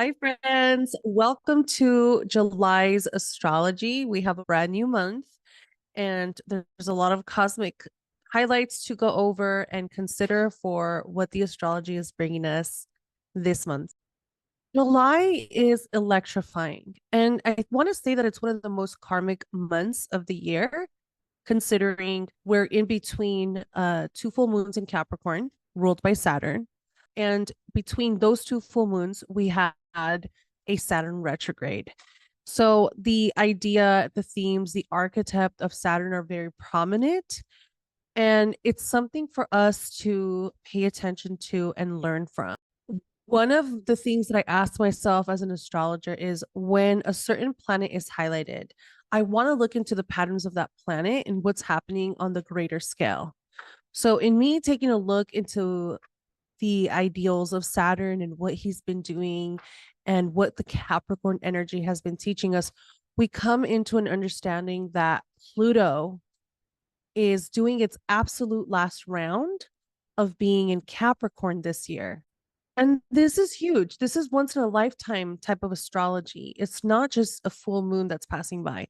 Hi, friends. Welcome to July's astrology. We have a brand new month, and there's a lot of cosmic highlights to go over and consider for what the astrology is bringing us this month. July is electrifying, and I want to say that it's one of the most karmic months of the year, considering we're in between two full moons in Capricorn, ruled by Saturn. And between those two full moons, we had a Saturn retrograde. So the idea, the themes, the archetype of Saturn are very prominent. And it's something for us to pay attention to and learn from. One of the things that I ask myself as an astrologer is when a certain planet is highlighted, I want to look into the patterns of that planet and what's happening on the greater scale. So, in me taking a look into the ideals of Saturn and what he's been doing and what the Capricorn energy has been teaching us, we come into an understanding that Pluto is doing its absolute last round of being in Capricorn this year. And this is huge. This is once in a lifetime type of astrology. It's not just a full moon that's passing by.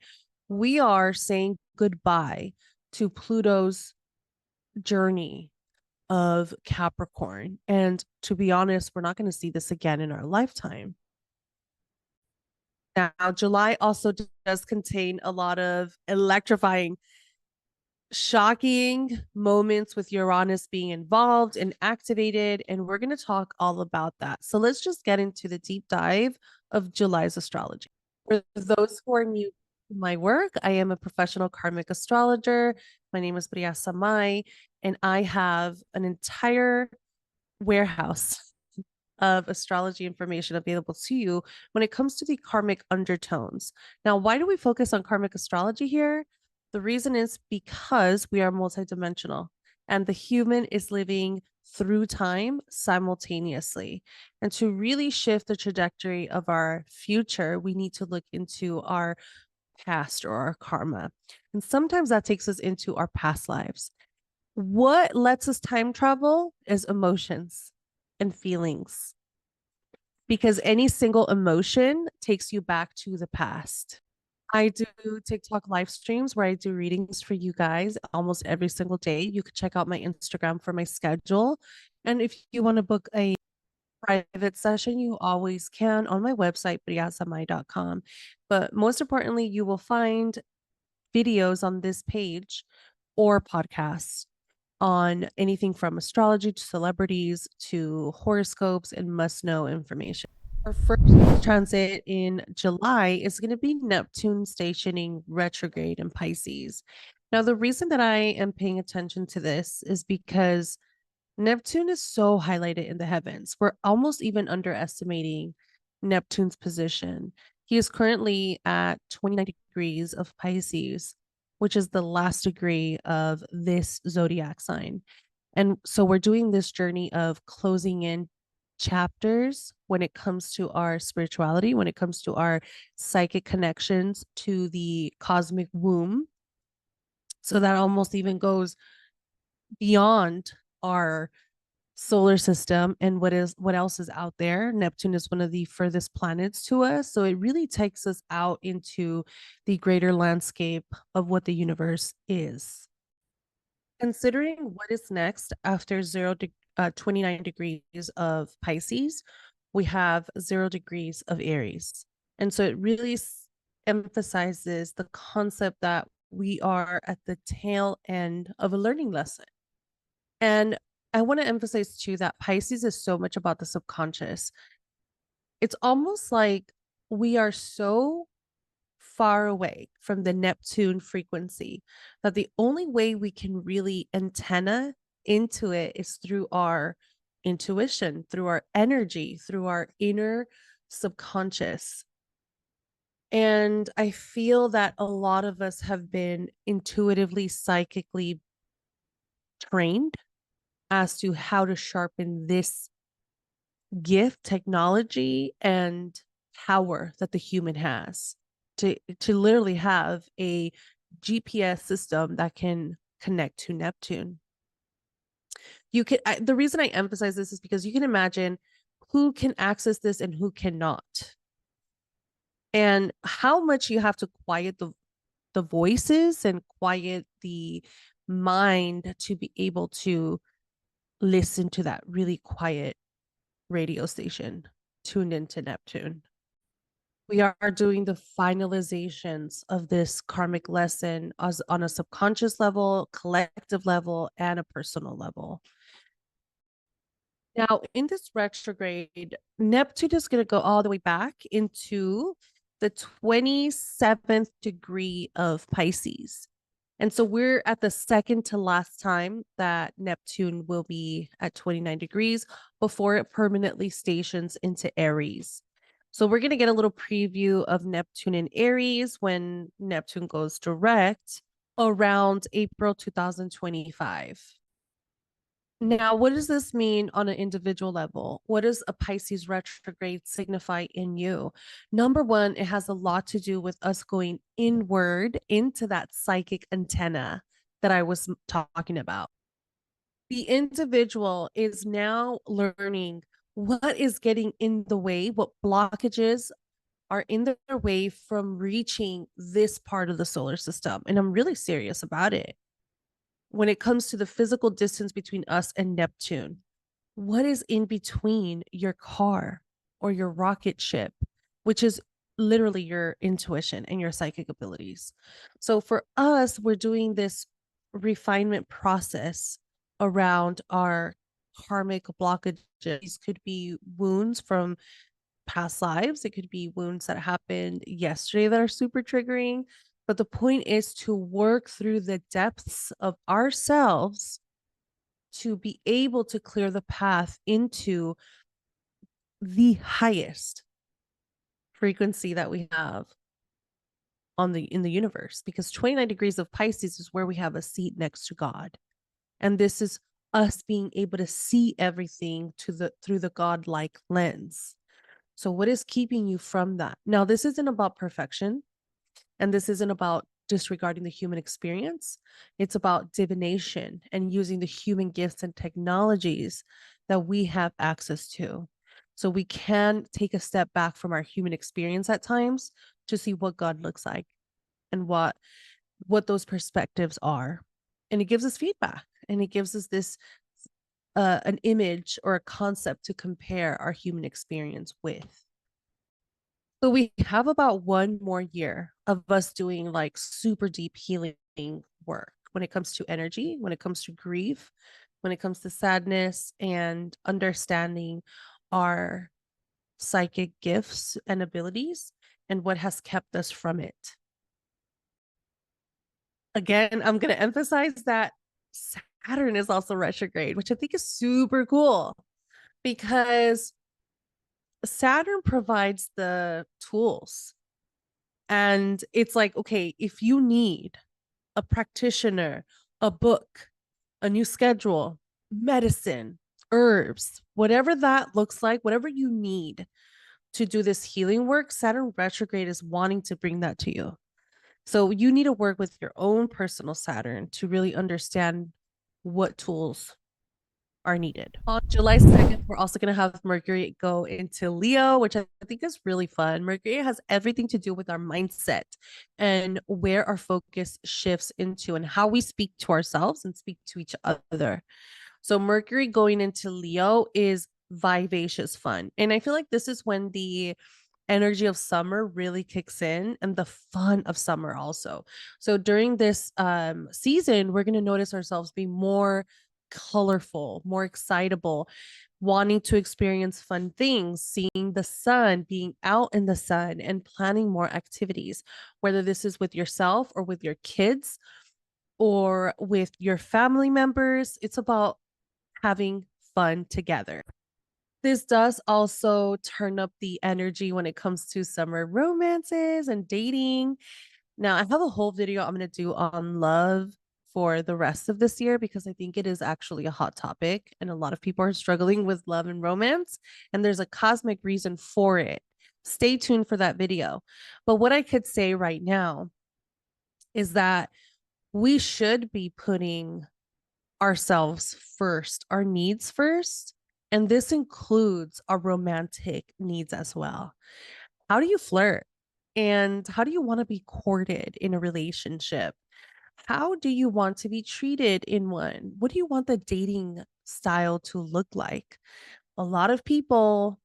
We are saying goodbye to Pluto's journey of Capricorn. And to be honest, we're not going to see this again in our lifetime. Now, July also does contain a lot of electrifying, shocking moments with Uranus being involved and activated. And we're going to talk all about that. So let's just get into the deep dive of July's astrology. For those who are new to my work, I am a professional karmic astrologer. My name is Brilla Samay, and I have an entire warehouse of astrology information available to you when it comes to the karmic undertones. Now, why do we focus on karmic astrology here? The reason is because we are multidimensional and the human is living through time simultaneously. And to really shift the trajectory of our future, we need to look into our past or our karma. And sometimes that takes us into our past lives. What lets us time travel is emotions and feelings, because any single emotion takes you back to the past. I do TikTok live streams where I do readings for you guys almost every single day. You can check out my Instagram for my schedule. And if you want to book a private session, you always can on my website, briasamay.com. But most importantly, you will find videos on this page or podcasts on anything from astrology to celebrities to horoscopes and must know information. Our first transit in July is going to be Neptune stationing retrograde in Pisces. Now, the reason that I am paying attention to this is because Neptune is so highlighted in the heavens. We're almost even underestimating Neptune's position. He is currently at 29 degrees of Pisces, which is the last degree of this zodiac sign. And so we're doing this journey of closing in chapters when it comes to our spirituality, when it comes to our psychic connections to the cosmic womb. So that almost even goes beyond our solar system and what else is out there. Neptune is one of the furthest planets to us, so it really takes us out into the greater landscape of what the universe is. Considering what is next after 29 degrees of Pisces, we have 0 degrees of Aries. And so it really emphasizes the concept that we are at the tail end of a learning lesson. And I want to emphasize too that Pisces is so much about the subconscious. It's almost like we are so far away from the Neptune frequency that the only way we can really antenna into it is through our intuition, through our energy, through our inner subconscious. And I feel that a lot of us have been intuitively, psychically trained as to how to sharpen this gift, technology, and power that the human has to literally have a GPS system that can connect to Neptune. The reason I emphasize this is because you can imagine who can access this and who cannot, and how much you have to quiet the voices and quiet the mind to be able to listen to that really quiet radio station tuned into Neptune. We are doing the finalizations of this karmic lesson as on a subconscious level, collective level, and a personal level. Now, in this retrograde, Neptune is going to go all the way back into the 27th degree of Pisces. And so we're at the second to last time that Neptune will be at 29 degrees before it permanently stations into Aries. So we're going to get a little preview of Neptune in Aries when Neptune goes direct around April 2025. Now, what does this mean on an individual level? What does a Pisces retrograde signify in you? Number one, it has a lot to do with us going inward into that psychic antenna that I was talking about. The individual is now learning what is getting in the way, what blockages are in their way from reaching this part of the solar system. And I'm really serious about it. When it comes to the physical distance between us and Neptune, what is in between your car or your rocket ship, which is literally your intuition and your psychic abilities? So for us, we're doing this refinement process around our karmic blockages. These could be wounds from past lives. It could be wounds that happened yesterday that are super triggering. But the point is to work through the depths of ourselves to be able to clear the path into the highest frequency that we have in the universe, because 29 degrees of Pisces is where we have a seat next to God. And this is us being able to see everything through the God-like lens. So what is keeping you from that? Now, this isn't about perfection, and this isn't about disregarding the human experience. It's about divination and using the human gifts and technologies that we have access to. So we can take a step back from our human experience at times to see what God looks like and what those perspectives are. And it gives us feedback, and it gives us this an image or a concept to compare our human experience with. So we have about 1 more year of us doing like super deep healing work when it comes to energy, when it comes to grief, when it comes to sadness, and understanding our psychic gifts and abilities and what has kept us from it. Again, I'm going to emphasize that Saturn is also retrograde, which I think is super cool because Saturn provides the tools. And it's like, okay, if you need a practitioner, a book, a new schedule, medicine, herbs, whatever that looks like, whatever you need to do this healing work, Saturn retrograde is wanting to bring that to you. So you need to work with your own personal Saturn to really understand what tools are needed. On July 2nd, we're also going to have Mercury go into Leo, which I think is really fun. Mercury has everything to do with our mindset and where our focus shifts into and how we speak to ourselves and speak to each other. So Mercury going into Leo is vivacious fun. And I feel like this is when the energy of summer really kicks in and the fun of summer also. So during this season, we're going to notice ourselves being more colorful, more excitable, wanting to experience fun things, seeing the sun, being out in the sun, and planning more activities, whether this is with yourself or with your kids or with your family members. It's about having fun together. This does also turn up the energy when it comes to summer romances and dating. Now, I have a whole video I'm going to do on love for the rest of this year because I think it is actually a hot topic and a lot of people are struggling with love and romance, and there's a cosmic reason for it. Stay tuned for that video. But what I could say right now is that we should be putting ourselves first, our needs first, And this includes our romantic needs as well. How do you flirt? And how do you want to be courted in a relationship? How do you want to be treated in one? What do you want the dating style to look like? A lot of people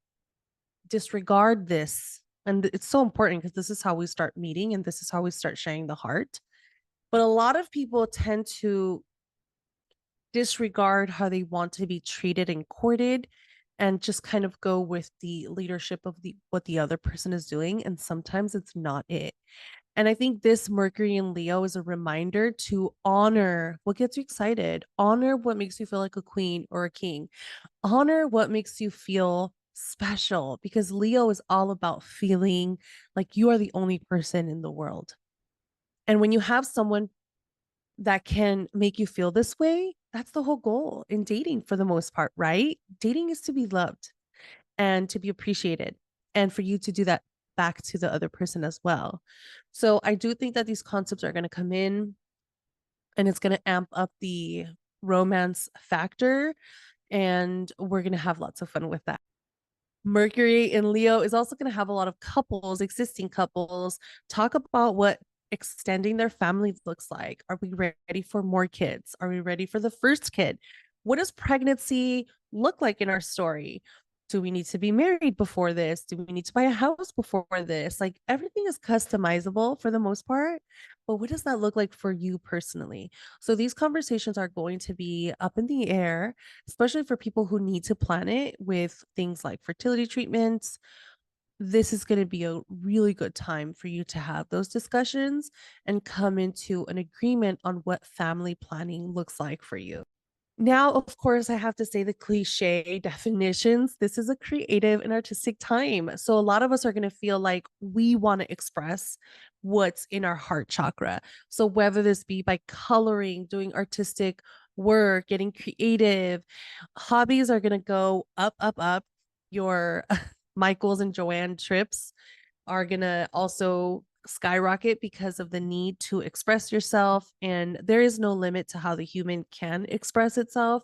disregard this. And it's so important because this is how we start meeting and this is how we start sharing the heart. But a lot of people tend to disregard how they want to be treated and courted and just kind of go with the leadership of the what the other person is doing, and sometimes it's not it. And I think this Mercury in Leo is a reminder to honor what gets you excited, honor what makes you feel like a queen or a king, honor what makes you feel special, because Leo is all about feeling like you are the only person in the world. And when you have someone that can make you feel this way, that's the whole goal in dating for the most part, right? Dating is to be loved and to be appreciated, and for you to do that back to the other person as well. So I do think that these concepts are going to come in and it's going to amp up the romance factor, and we're going to have lots of fun with that. Mercury in Leo is also going to have a lot of couples, existing couples, talk about what extending their family looks like. Are we ready for more kids? Are we ready for the first kid? What does pregnancy look like in our story? Do we need to be married before this? Do we need to buy a house before this? Like, everything is customizable for the most part, but what does that look like for you personally? So these conversations are going to be up in the air, especially for people who need to plan it with things like fertility treatments. This is going to be a really good time for you to have those discussions and come into an agreement on what family planning looks like for you. Now, of course, I have to say the cliche definitions. This is a creative and artistic time. So, a lot of us are going to feel like we want to express what's in our heart chakra. So, whether this be by coloring, doing artistic work, getting creative, hobbies are going to go up, up, up. Your Michael's and Joanne trips are going to also skyrocket because of the need to express yourself. And there is no limit to how the human can express itself.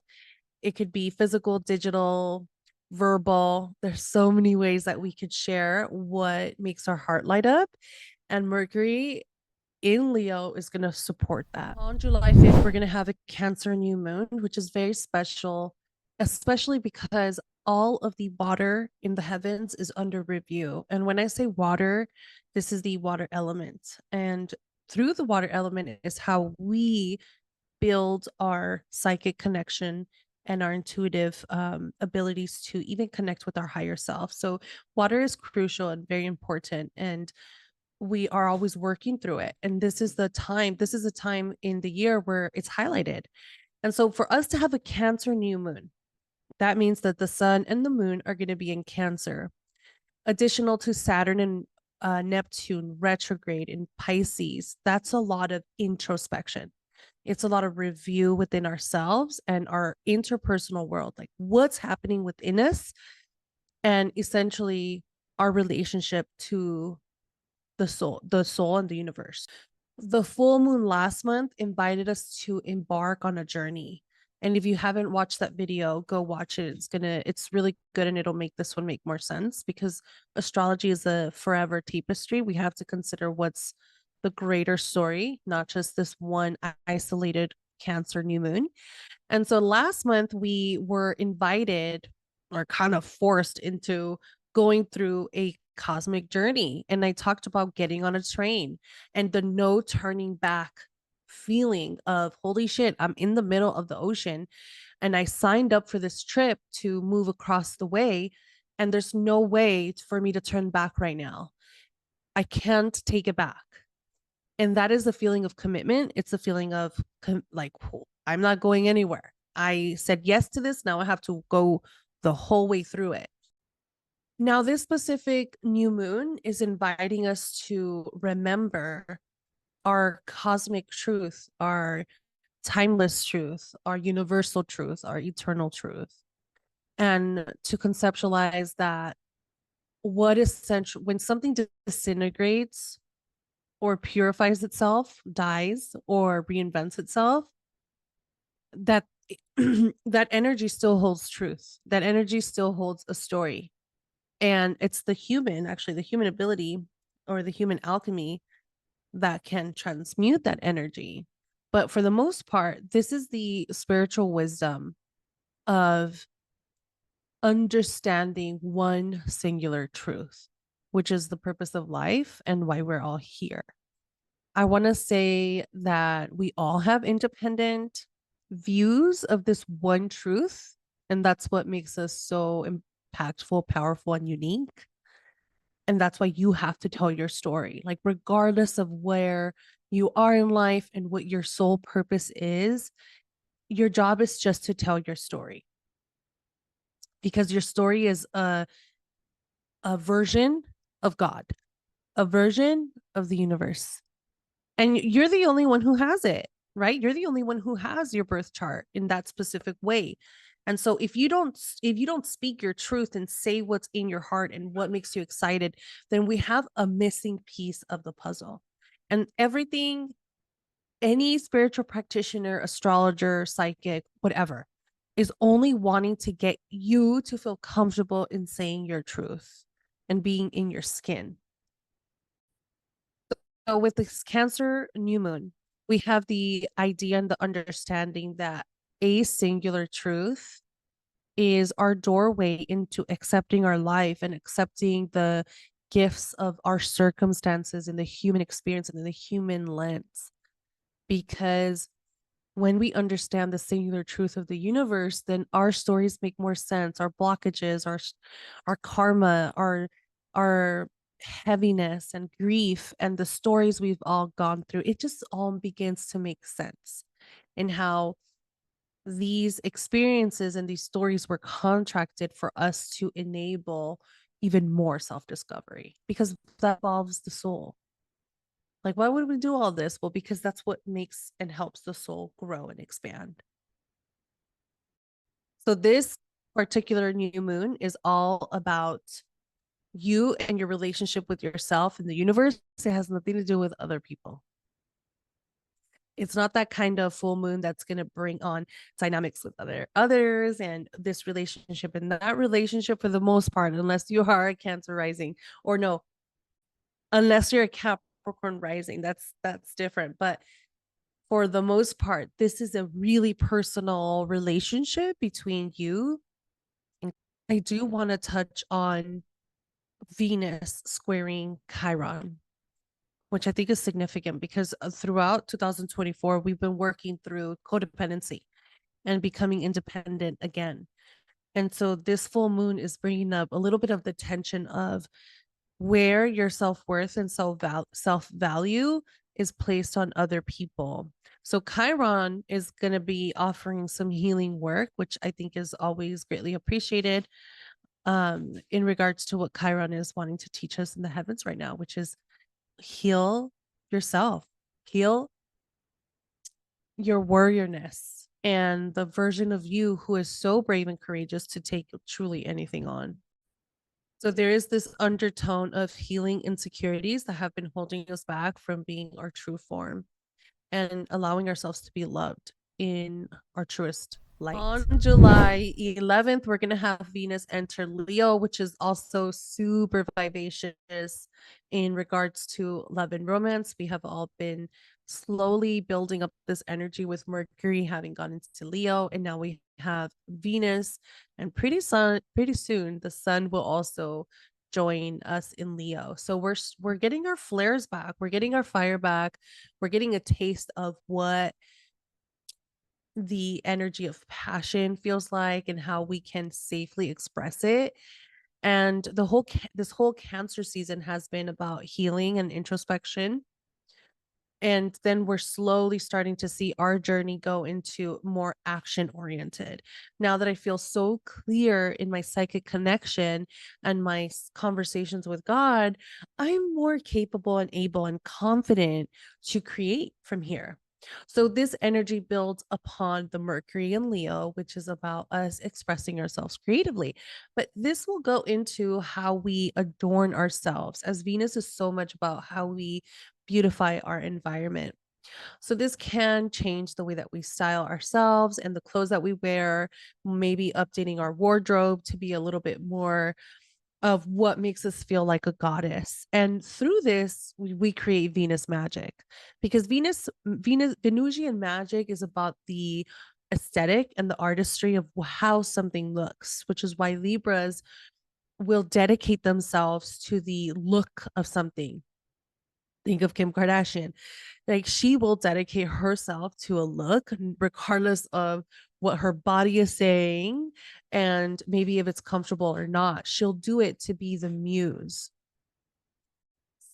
It could be physical, digital, verbal. There's so many ways that we could share what makes our heart light up. And Mercury in Leo is going to support that. On July 5th, we're going to have a Cancer new moon, which is very special, especially because all of the water in the heavens is under review. And when I say water, this is the water element. And through the water element is how we build our psychic connection and our intuitive abilities to even connect with our higher self. So water is crucial and very important. And we are always working through it. And this is a time in the year where it's highlighted. And so for us to have a Cancer new moon, that means that the sun and the moon are going to be in Cancer, additional to Saturn and Neptune retrograde in Pisces. That's a lot of introspection. It's a lot of review within ourselves and our interpersonal world, like what's happening within us, and essentially our relationship to the soul and the universe. The full moon last month invited us to embark on a journey. And if you haven't watched that video, go watch it. It's really good, and it'll make this one make more sense, because astrology is a forever tapestry. We have to consider what's the greater story, not just this one isolated Cancer new moon. And so last month we were invited, or kind of forced into, going through a cosmic journey. And I talked about getting on a train and the no turning back feeling of, holy shit, I'm in the middle of the ocean and I signed up for this trip to move across the way, and there's no way for me to turn back right now. I can't take it back. And that is a feeling of commitment. It's a feeling of like, I'm not going anywhere. I said yes to this. Now I have to go the whole way through it. Now, this specific new moon is inviting us to remember our cosmic truth, our timeless truth, our universal truth, our eternal truth, and to conceptualize that what is essential when something disintegrates or purifies itself, dies, or reinvents itself, that that energy still holds truth. That energy still holds a story. And it's the human, actually, the human ability or the human alchemy that can transmute that energy. But for the most part, this is the spiritual wisdom of understanding one singular truth, which is the purpose of life and why we're all here. I want to say that we all have independent views of this one truth, and that's what makes us so impactful, powerful, and unique. And that's why you have to tell your story, like, regardless of where you are in life and what your sole purpose is, your job is just to tell your story, because your story is a version of God, a version of the universe. And you're the only one who has it, right? You're the only one who has your birth chart in that specific way. And so if you don't speak your truth and say what's in your heart and what makes you excited, then we have a missing piece of the puzzle. And everything, any spiritual practitioner, astrologer, psychic, whatever, is only wanting to get you to feel comfortable in saying your truth and being in your skin. So with this Cancer new moon, we have the idea and the understanding that a singular truth is our doorway into accepting our life and accepting the gifts of our circumstances and the human experience and the human lens. Because when we understand the singular truth of the universe, then our stories make more sense. Our blockages, our karma, our heaviness and grief and the stories we've all gone through, it just all begins to make sense. And how these experiences and these stories were contracted for us to enable even more self-discovery, because that involves the soul. Like, why would we do all this? Well, because that's what makes and helps the soul grow and expand. So this particular new moon is all about you and your relationship with yourself and the universe. It has nothing to do with other people. It's not that kind of full moon that's going to bring on dynamics with others and this relationship and that relationship, for the most part, unless you are a Cancer rising, or no, unless you're a Capricorn rising, that's different. But for the most part, this is a really personal relationship between you. And I do want to touch on Venus squaring Chiron, which I think is significant because throughout 2024, we've been working through codependency and becoming independent again. And so this full moon is bringing up a little bit of the tension of where your self-worth and self-value is placed on other people. So Chiron is going to be offering some healing work, which I think is always greatly appreciated, in regards to what Chiron is wanting to teach us in the heavens right now, which is heal yourself, heal your warriorness and the version of you who is so brave and courageous to take truly anything on. So there is this undertone of healing insecurities that have been holding us back from being our true form and allowing ourselves to be loved in our truest light. On July 11th, we're going to have Venus enter Leo, which is also super vivacious in regards to love and romance. We have all been slowly building up this energy with Mercury having gone into Leo, and now we have Venus, and pretty soon the sun will also join us in Leo. So we're getting our flares back, we're getting our fire back, we're getting a taste of what the energy of passion feels like and how we can safely express it. And this whole Cancer season has been about healing and introspection. And then we're slowly starting to see our journey go into more action oriented. Now that I feel so clear in my psychic connection and my conversations with God, I'm more capable and able and confident to create from here. So this energy builds upon the Mercury in Leo, which is about us expressing ourselves creatively. But this will go into how we adorn ourselves, as Venus is so much about how we beautify our environment. So this can change the way that we style ourselves and the clothes that we wear, maybe updating our wardrobe to be a little bit more of what makes us feel like a goddess. And through this, we create Venus magic, because Venusian magic is about the aesthetic and the artistry of how something looks, which is why Libras will dedicate themselves to the look of something. Think of Kim Kardashian. Like, she will dedicate herself to a look regardless of what her body is saying and maybe if it's comfortable or not. She'll do it to be the muse.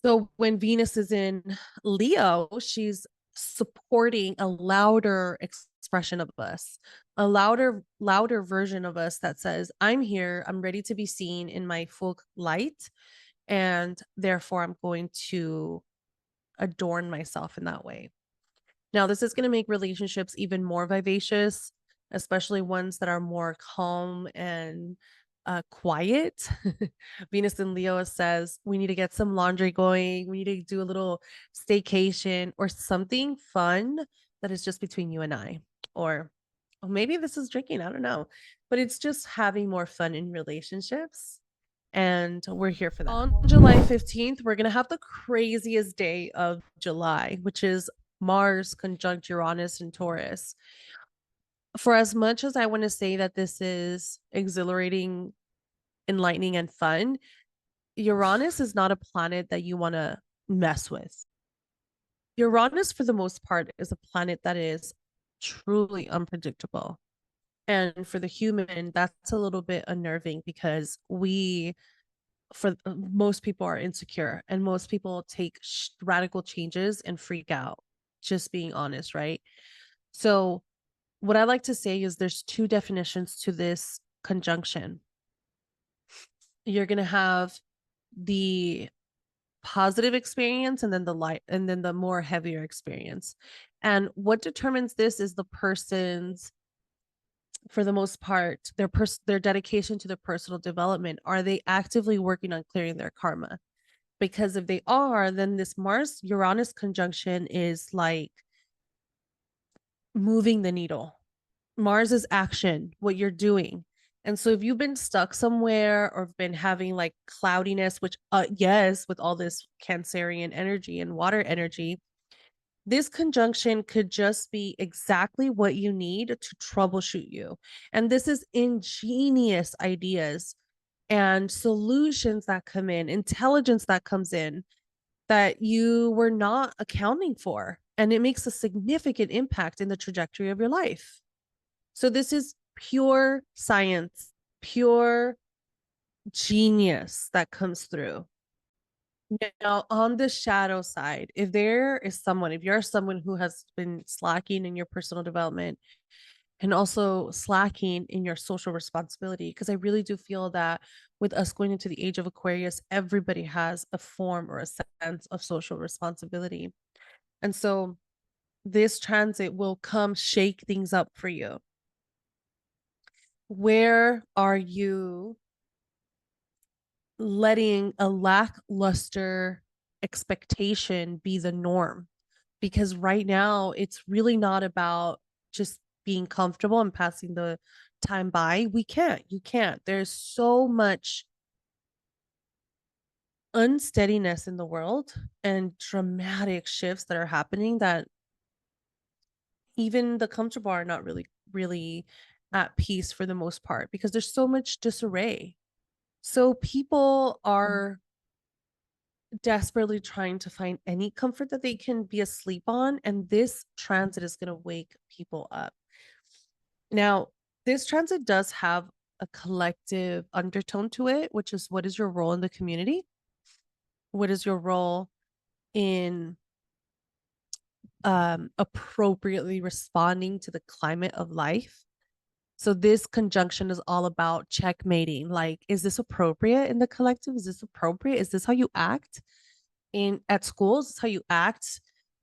So when Venus is in Leo, she's supporting a louder expression of us, a louder version of us that says, I'm here, I'm ready to be seen in my full light, and therefore I'm going to adorn myself in that way. Now, this is going to make relationships even more vivacious, especially ones that are more calm and quiet. Venus in Leo says we need to get some laundry going. We need to do a little staycation or something fun that is just between you and I. Or maybe this is drinking. I don't know. But it's just having more fun in relationships. And we're here for that. On July 15th, we're going to have the craziest day of July, which is Mars conjunct Uranus and Taurus. For as much as I want to say that this is exhilarating, enlightening, and fun, Uranus is not a planet that you want to mess with. Uranus, for the most part, is a planet that is truly unpredictable. And for the human, that's a little bit unnerving because for most people are insecure and most people take radical changes and freak out, just being honest, right? So what I like to say is there's two definitions to this conjunction. You're going to have the positive experience and then the light and then the more heavier experience. And what determines this is the person's, for the most part, their dedication to their personal development. Are they actively working on clearing their karma? Because if they are, then this Mars Uranus conjunction is like moving the needle. Mars is action, what you're doing. And so if you've been stuck somewhere or been having like cloudiness, which yes, with all this Cancerian energy and water energy, this conjunction could just be exactly what you need to troubleshoot you. And this is ingenious ideas and solutions that come in, intelligence that comes in that you were not accounting for. And it makes a significant impact in the trajectory of your life. So this is pure science, pure genius that comes through. Now, on the shadow side, if you're someone who has been slacking in your personal development and also slacking in your social responsibility, because I really do feel that with us going into the age of Aquarius, everybody has a form or a sense of social responsibility. And so this transit will come shake things up for you. Where are you letting a lackluster expectation be the norm? Because right now it's really not about just being comfortable and passing the time by. You can't. There's so much unsteadiness in the world and dramatic shifts that are happening that even the comfortable are not really at peace for the most part because there's so much disarray. So people are desperately trying to find any comfort that they can be asleep on, and this transit is going to wake people up. Now, this transit does have a collective undertone to it, which is, what is your role in the community? What is your role in appropriately responding to the climate of life? So this conjunction is all about checkmating. Like, is this appropriate in the collective? Is this appropriate? Is this how you act at schools? Is this how you act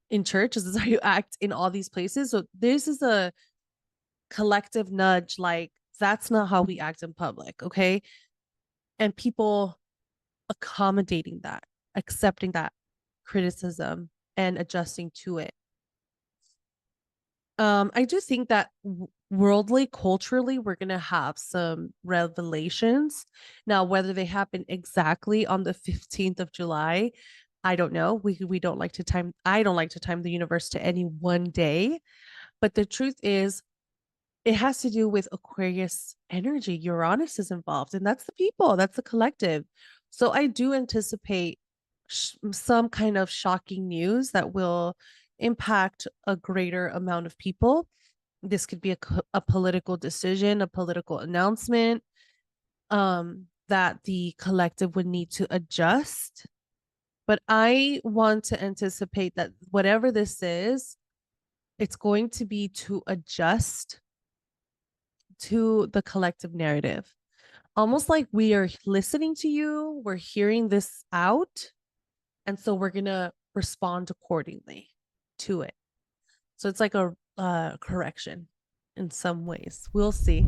in church? Is this how you act in all these places? So this is a collective nudge. Like, that's not how we act in public, okay? And people accommodating that, accepting that criticism and adjusting to it. I do think that worldly, culturally, we're gonna have some revelations. Now, whether they happen exactly on the 15th of July, I don't know. We don't like to time, I don't like to time the universe to any one day. But the truth is, it has to do with Aquarius energy. Uranus is involved, and that's the people, that's the collective. So I do anticipate some kind of shocking news that will impact a greater amount of people. This could be a political decision, a political announcement, that the collective would need to adjust. But I want to anticipate that whatever this is, it's going to be to adjust to the collective narrative. Almost like we are listening to you, we're hearing this out, and so we're going to respond accordingly to it. So it's like a correction in some ways. We'll see.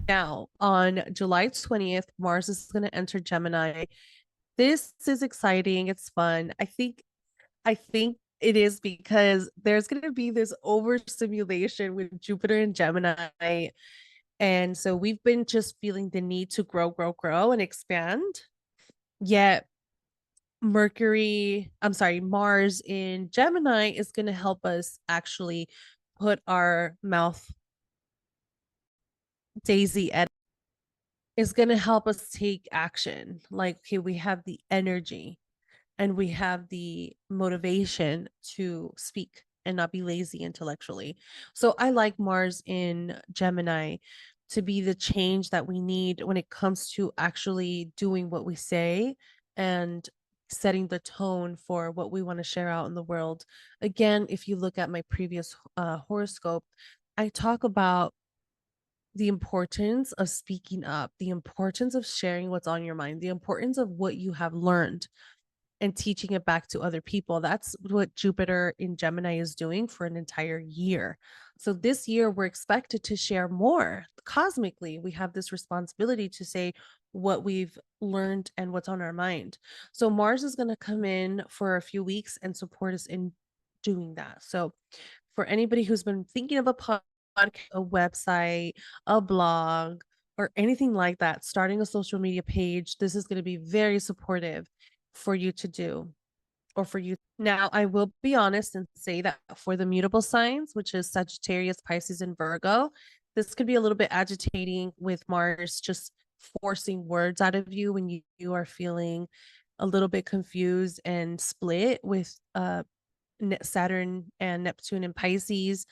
Now, on July 20th, Mars is going to enter Gemini. This is exciting. It's fun. I think it is because there's going to be this overstimulation with Jupiter and Gemini. And so we've been just feeling the need to grow, and expand. Yet Mars in Gemini is going to help us actually put our mouth daisy at, is going to help us take action. Like, okay, we have the energy and we have the motivation to speak and not be lazy intellectually. So I like Mars in Gemini to be the change that we need when it comes to actually doing what we say and setting the tone for what we want to share out in the world. Again, if you look at my previous horoscope, I talk about the importance of speaking up, the importance of sharing what's on your mind, the importance of what you have learned and teaching it back to other people. That's what Jupiter in Gemini is doing for an entire year. So this year, we're expected to share more. Cosmically, we have this responsibility to say what we've learned and what's on our mind. So Mars is going to come in for a few weeks and support us in doing that. So for anybody who's been thinking of a podcast, a website, a blog, or anything like that, starting a social media page, this is going to be very supportive for you to do, or for you. Now, I will be honest and say that for the mutable signs, which is Sagittarius, Pisces, and Virgo, this could be a little bit agitating with Mars just forcing words out of you when you are feeling a little bit confused and split with Saturn and Neptune and Pisces.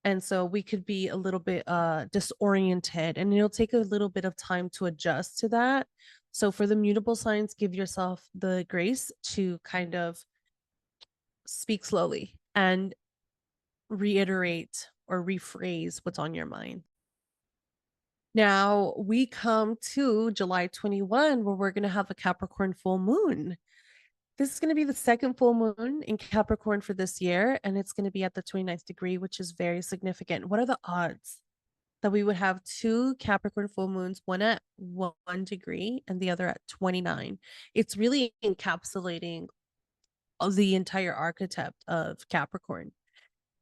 And so we could be a little bit disoriented, and it'll take a little bit of time to adjust to that. So for the mutable signs, give yourself the grace to kind of speak slowly and reiterate or rephrase what's on your mind. Now we come to July 21, where we're going to have a Capricorn full moon. This is going to be the second full moon in Capricorn for this year, and it's going to be at the 29th degree, which is very significant. What are the odds that we would have two Capricorn full moons, one at 1 degree and the other at 29? It's really encapsulating the entire archetype of Capricorn.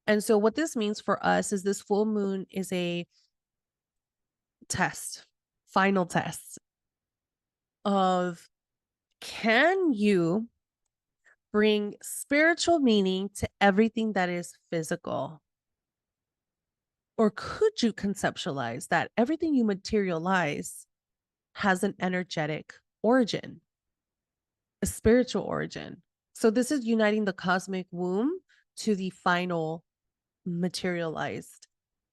And so what this means for us is this full moon is a test, final test of, can you bring spiritual meaning to everything that is physical? Or could you conceptualize that everything you materialize has an energetic origin, a spiritual origin? So this is uniting the cosmic womb to the final materialized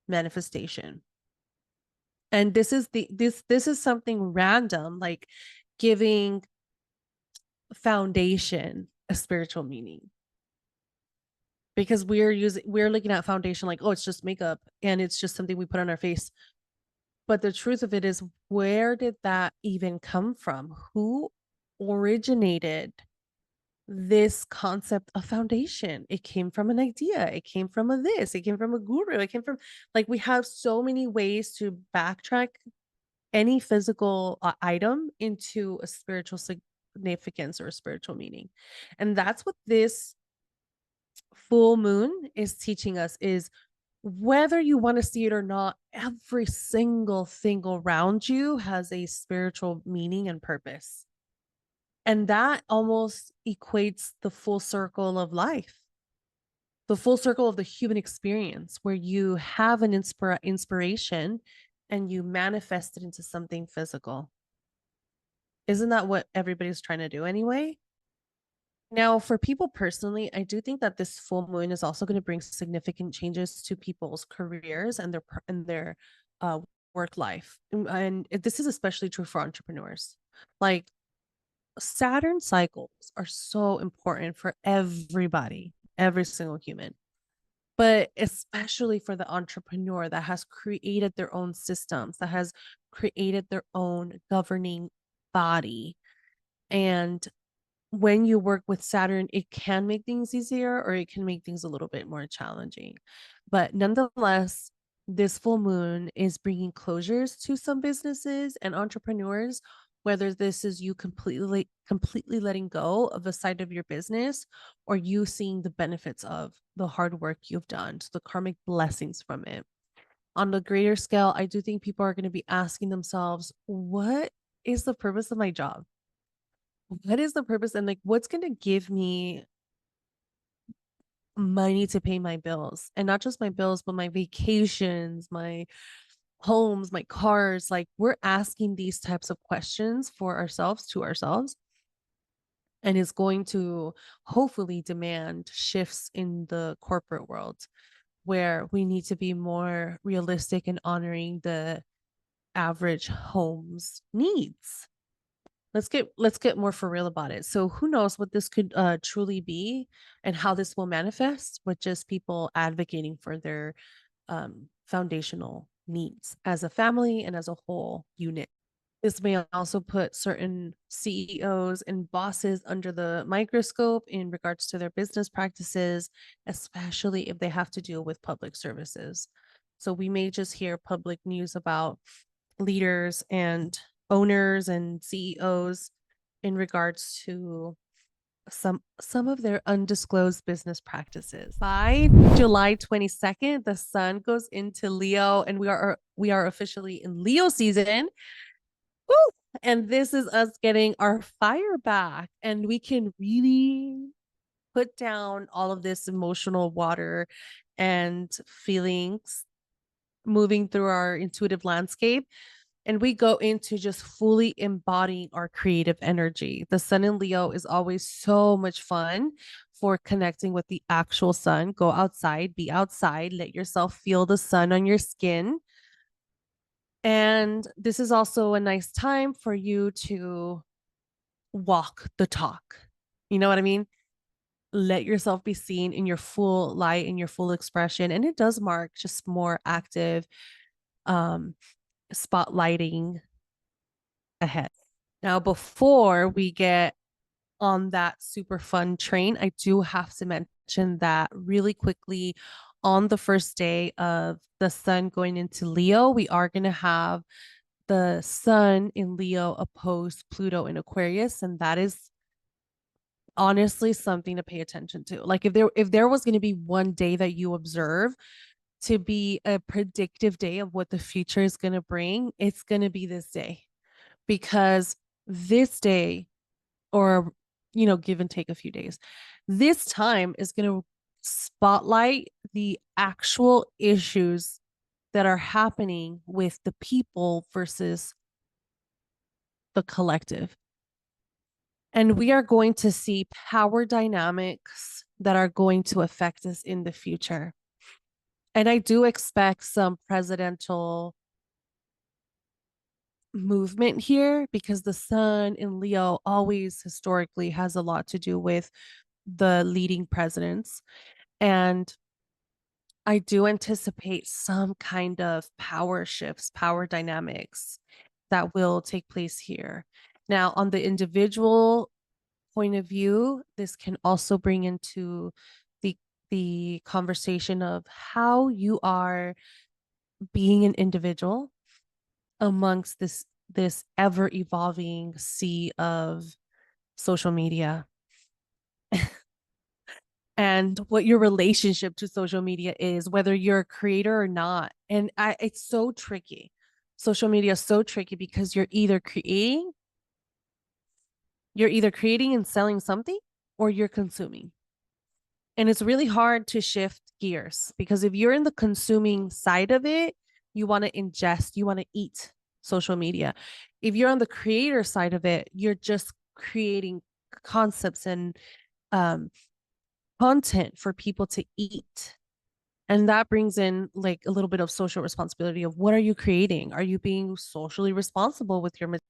manifestation. And this is something random, like giving foundation a spiritual meaning, because we're looking at foundation like, oh, it's just makeup and it's just something we put on our face. But the truth of it is, where did that even come from? Who originated this concept of foundation? It came from an idea. It came from it came from a guru. It came from, like, we have so many ways to backtrack any physical item into a spiritual significance or a spiritual meaning. And that's what this full moon is teaching us, is whether you want to see it or not, every single thing around you has a spiritual meaning and purpose. And that almost equates the full circle of life, the full circle of the human experience, where you have an inspiration and you manifest it into something physical. Isn't that what everybody's trying to do anyway? Now, for people personally, I do think that this full moon is also going to bring significant changes to people's careers and their uh, work life. And this is especially true for entrepreneurs. Like, Saturn cycles are so important for everybody, every single human, but especially for the entrepreneur that has created their own systems, that has created their own governing body. And when you work with Saturn, it can make things easier or it can make things a little bit more challenging. But nonetheless, this full moon is bringing closures to some businesses and entrepreneurs, whether this is you completely letting go of a side of your business or you seeing the benefits of the hard work you've done, so the karmic blessings from it. On the greater scale, I do think people are going to be asking themselves, what is the purpose of my job? What is the purpose, and like what's going to give me money to pay my bills, and not just my bills but my vacations, my homes, my cars. Like, we're asking these types of questions for ourselves, to ourselves, and is going to hopefully demand shifts in the corporate world where we need to be more realistic and honoring the average home's needs. Let's get more for real about it. So who knows what this could truly be and how this will manifest with just people advocating for their foundational needs as a family and as a whole unit. This may also put certain CEOs and bosses under the microscope in regards to their business practices, especially if they have to deal with public services. So we may just hear public news about leaders and owners and CEOs in regards to some of their undisclosed business practices. By July 22nd, the sun goes into Leo and we are officially in Leo season. Woo! And this is us getting our fire back, and we can really put down all of this emotional water and feelings moving through our intuitive landscape, and we go into just fully embodying our creative energy. The sun in Leo is always so much fun for connecting with the actual sun. Go outside, be outside, let yourself feel the sun on your skin. And this is also a nice time for you to walk the talk. You know what I mean? Let yourself be seen in your full light, in your full expression. And it does mark just more active um, spotlighting ahead. Now, before we get on that super fun train, I do have to mention that really quickly. On the first day of the sun going into Leo, we are going to have the sun in Leo opposed Pluto in Aquarius, and that is honestly something to pay attention to. Like, if there was going to be one day that you observe to be a predictive day of what the future is going to bring, it's going to be this day, because this day, or give and take a few days, this time is going to spotlight the actual issues that are happening with the people versus the collective. And we are going to see power dynamics that are going to affect us in the future. And I do expect some presidential movement here, because the sun in Leo always historically has a lot to do with the leading presidents. And I do anticipate some kind of power shifts, power dynamics that will take place here. Now, on the individual point of view, this can also bring into the conversation of how you are being an individual amongst this ever evolving sea of social media. and what your relationship to social media is, whether you're a creator or not. And it's so tricky. Social media is so tricky because you're either creating and selling something, or you're consuming. And it's really hard to shift gears, because if you're in the consuming side of it, you want to ingest, you want to eat social media. If you're on the creator side of it, you're just creating concepts and um, content for people to eat. And that brings in like a little bit of social responsibility of what are you creating? Are you being socially responsible with your material?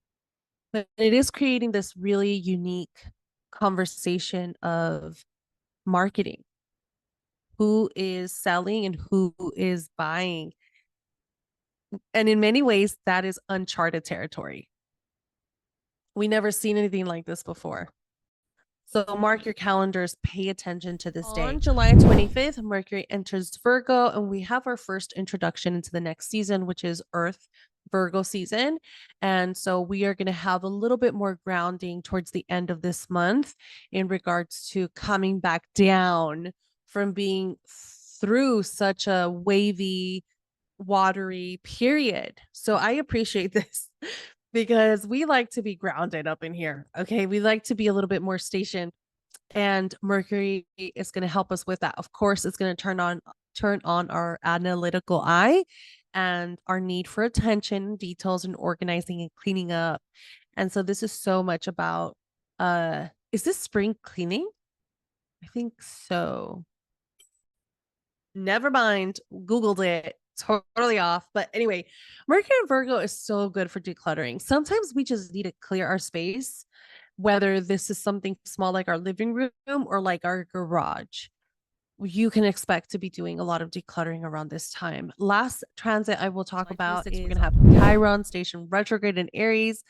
But it is creating this really unique conversation of marketing. Who is selling and who is buying? And in many ways, that is uncharted territory. We never seen anything like this before. So mark your calendars, pay attention to this day. On July 25th, Mercury enters Virgo, and we have our first introduction into the next season, which is Earth Virgo season. And so we are going to have a little bit more grounding towards the end of this month in regards to coming back down from being through such a wavy, watery period. So I appreciate this because we like to be grounded up in here. Okay. We like to be a little bit more stationed, and Mercury is going to help us with that. Of course, it's going to turn on our analytical eye and our need for attention, details, and organizing and cleaning up. And so this is so much about is this spring cleaning? I think so. Never mind. Googled it. Totally off. But anyway, Mercury and Virgo is so good for decluttering. Sometimes we just need to clear our space, whether this is something small like our living room or like our garage. You can expect to be doing a lot of decluttering around this time. Last transit I will talk about is we're going to have Chiron station retrograde in Aries.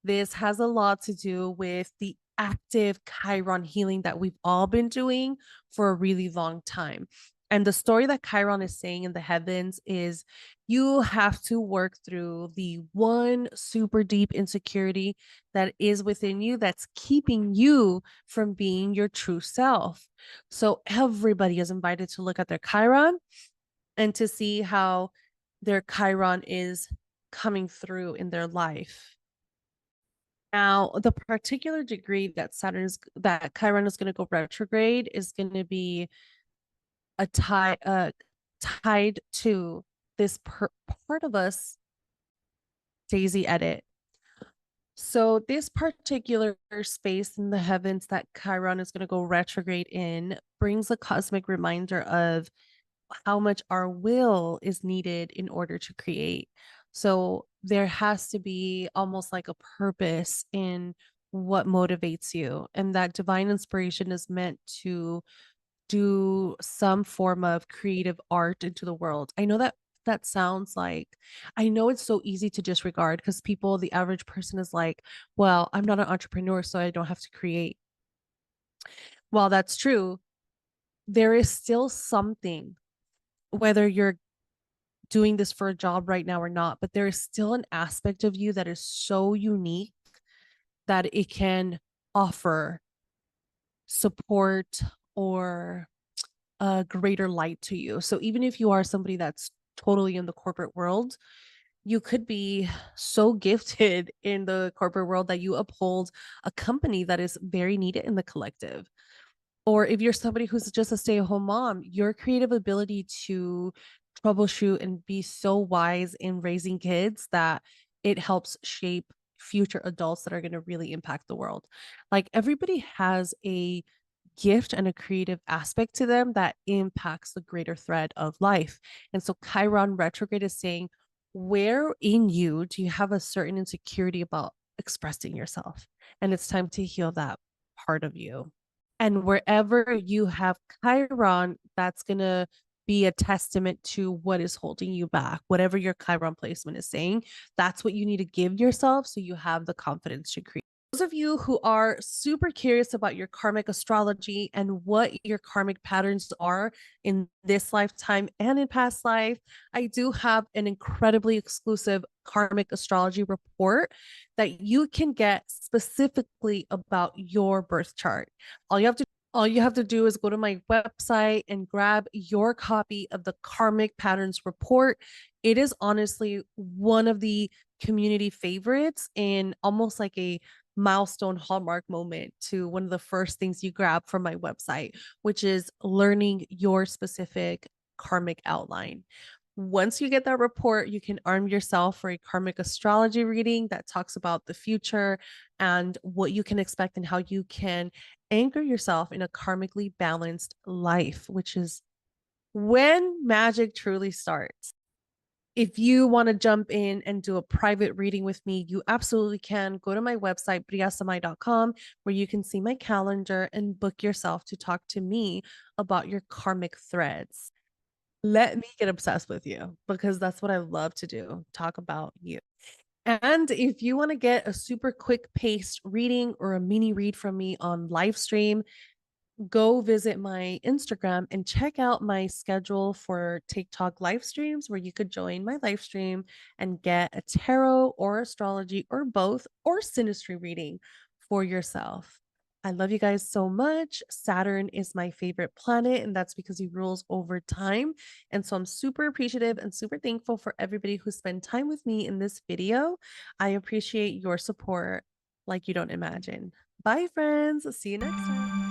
This has a lot to do with the active Chiron healing that we've all been doing for a really long time. And the story that Chiron is saying in the heavens is you have to work through the one super deep insecurity that is within you that's keeping you from being your true self. So everybody is invited to look at their Chiron and to see how their Chiron is coming through in their life. Now, the particular degree that Chiron is going to go retrograde is going to be tied to this part of us, Daisy edit. So this particular space in the heavens that Chiron is going to go retrograde in brings a cosmic reminder of how much our will is needed in order to create. So there has to be almost like a purpose in what motivates you. And that divine inspiration is meant to do some form of creative art into the world. I know that sounds like, I know it's so easy to disregard because the average person is like, well, I'm not an entrepreneur, so I don't have to create. While that's true, there is still something, whether you're doing this for a job right now or not, but there is still an aspect of you that is so unique that it can offer support or a greater light to you. So even if you are somebody that's totally in the corporate world, you could be so gifted in the corporate world that you uphold a company that is very needed in the collective. Or if you're somebody who's just a stay-at-home mom, your creative ability to troubleshoot and be so wise in raising kids that it helps shape future adults that are going to really impact the world. Like everybody has a gift and a creative aspect to them that impacts the greater thread of life. And so Chiron retrograde is saying, where in you do you have a certain insecurity about expressing yourself? And it's time to heal that part of you. And wherever you have Chiron, that's going to be a testament to what is holding you back. Whatever your Chiron placement is saying, that's what you need to give yourself so you have the confidence to create. Those of you who are super curious about your karmic astrology and what your karmic patterns are in this lifetime and in past life, I do have an incredibly exclusive karmic astrology report that you can get specifically about your birth chart. All you have to All you have to do is go to my website and grab your copy of the Karmic Patterns Report. It is honestly one of the community favorites and almost like a milestone hallmark moment to one of the first things you grab from my website, which is learning your specific karmic outline. Once you get that report, you can arm yourself for a karmic astrology reading that talks about the future and what you can expect and how you can anchor yourself in a karmically balanced life, which is when magic truly starts. If you want to jump in and do a private reading with me, you absolutely can. Go to my website, brillasamay.com, where you can see my calendar and book yourself to talk to me about your karmic threads. Let me get obsessed with you because that's what I love to do, talk about you. And if you want to get a super quick paced reading or a mini read from me on live stream, go visit my Instagram and check out my schedule for TikTok live streams where you could join my live stream and get a tarot or astrology or both or synastry reading for yourself. I love you guys so much. Saturn is my favorite planet, and that's because he rules over time. And so I'm super appreciative and super thankful for everybody who spent time with me in this video. I appreciate your support like you don't imagine. Bye, friends. See you next time.